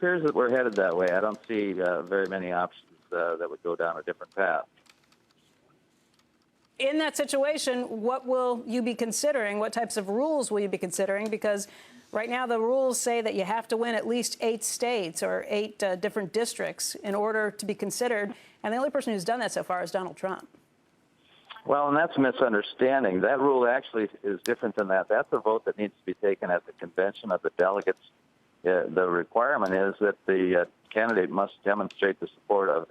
appears that we're headed that way. I don't see very many options that would go down a different path. In that situation, what will you be considering? What types of rules will you be considering? Because right now the rules say that you have to win at least 8 states or 8 different districts in order to be considered. And the only person who's done that so far is Donald Trump. Well, and that's a misunderstanding. That rule actually is different than that. That's a vote that needs to be taken at the convention of the delegates. The requirement is that the candidate must demonstrate the support of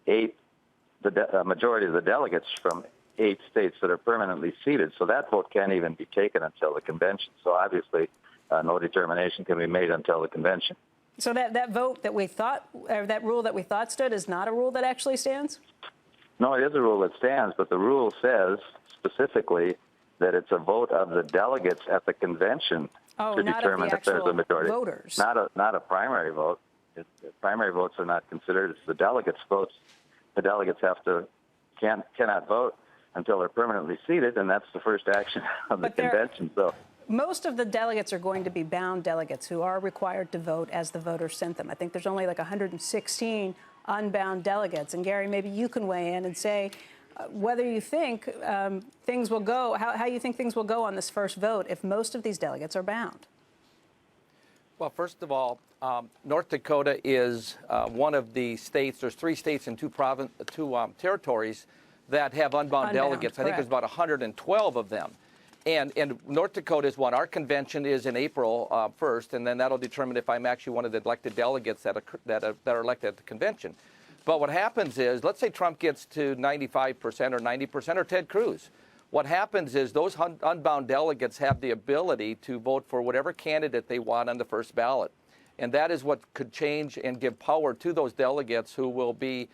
8, the majority of the delegates from 8 states that are permanently seated. So that vote can't even be taken until the convention. So obviously, no determination can be made until the convention. So that vote that we thought, or that rule that we thought stood, is not a rule that actually stands? No, it is a rule that stands, but the rule says specifically that it's a vote of the delegates at the convention to determine if there's a majority. Voters. Not a primary vote. Primary votes are not considered. It's the delegates' votes. The delegates cannot vote until they're permanently seated, and that's the first action of the convention. So most of the delegates are going to be bound delegates who are required to vote as the voters sent them. I think there's only like 116 unbound delegates. And Gary, maybe you can weigh in and say whether you think things will go, how you think things will go on this first vote if most of these delegates are bound. Well, first of all, North Dakota is one of the states. There's 3 states and 2 territories that have unbound delegates. I think there's about 112 of them. And North Dakota is one. Our convention is in April 1st, and then that'll determine if I'm actually one of the elected delegates that are elected at the convention. But what happens is, let's say Trump gets to 95% or 90% or Ted Cruz. What happens is those unbound delegates have the ability to vote for whatever candidate they want on the first ballot. And that is what could change and give power to those delegates who will be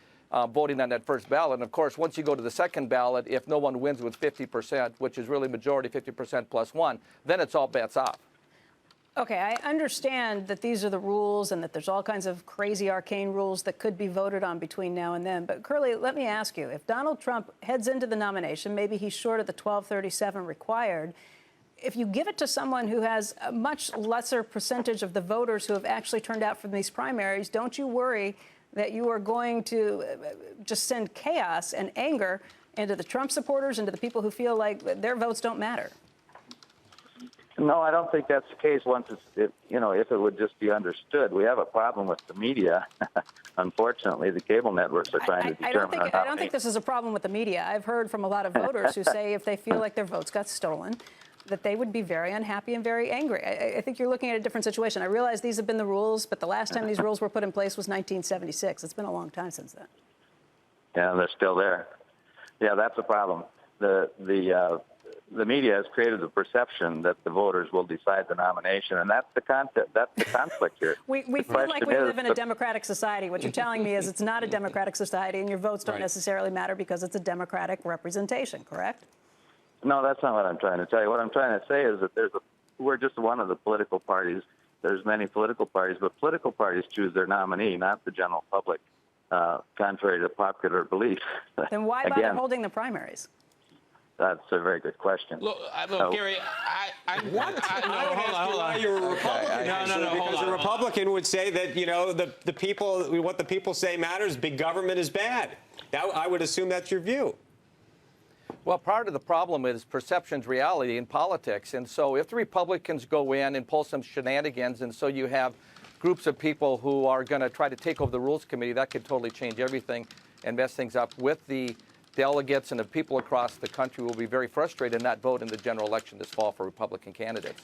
voting on that first ballot. And of course, once you go to the second ballot, if no one wins with 50%, which is really majority 50% plus 1, then it's all bets off. Okay, I understand that these are the rules and that there's all kinds of crazy arcane rules that could be voted on between now and then. But Curly, let me ask you, if Donald Trump heads into the nomination, maybe he's short of the 1237 required, if you give it to someone who has a much lesser percentage of the voters who have actually turned out from these primaries, don't you worry that you are going to just send chaos and anger into the Trump supporters, into the people who feel like their votes don't matter? No, I don't think that's the case. If it would just be understood. We have a problem with the media. Unfortunately, the cable networks are trying to determine. I don't think this is a problem with the media. I've heard from a lot of voters who say if they feel like their votes got stolen, that they would be very unhappy and very angry. I think you're looking at a different situation. I realize these have been the rules, but the last time these rules were put in place was 1976. It's been a long time since then. Yeah, they're still there. Yeah, that's a problem. The media has created the perception that the voters will decide the nomination, and that's the concept. That's the conflict here. We feel like we live in a democratic society. What you're telling me is it's not a democratic society, and your votes don't necessarily matter because it's a democratic representation, correct? No, that's not what I'm trying to tell you. What I'm trying to say is that we're just one of the political parties. There's many political parties, but political parties choose their nominee, not the general public, contrary to popular belief. Then why bother holding the primaries? That's a very good question. Look, Gary, What? Hold on. You're a Republican. No, because a Republican would say that, the people, what the people say matters, big government is bad. I would assume that's your view. Well, part of the problem is perception's reality in politics. And so if the Republicans go in and pull some shenanigans, and so you have groups of people who are going to try to take over the Rules Committee, that could totally change everything and mess things up with the delegates, and the people across the country will be very frustrated and not vote in the general election this fall for Republican candidates.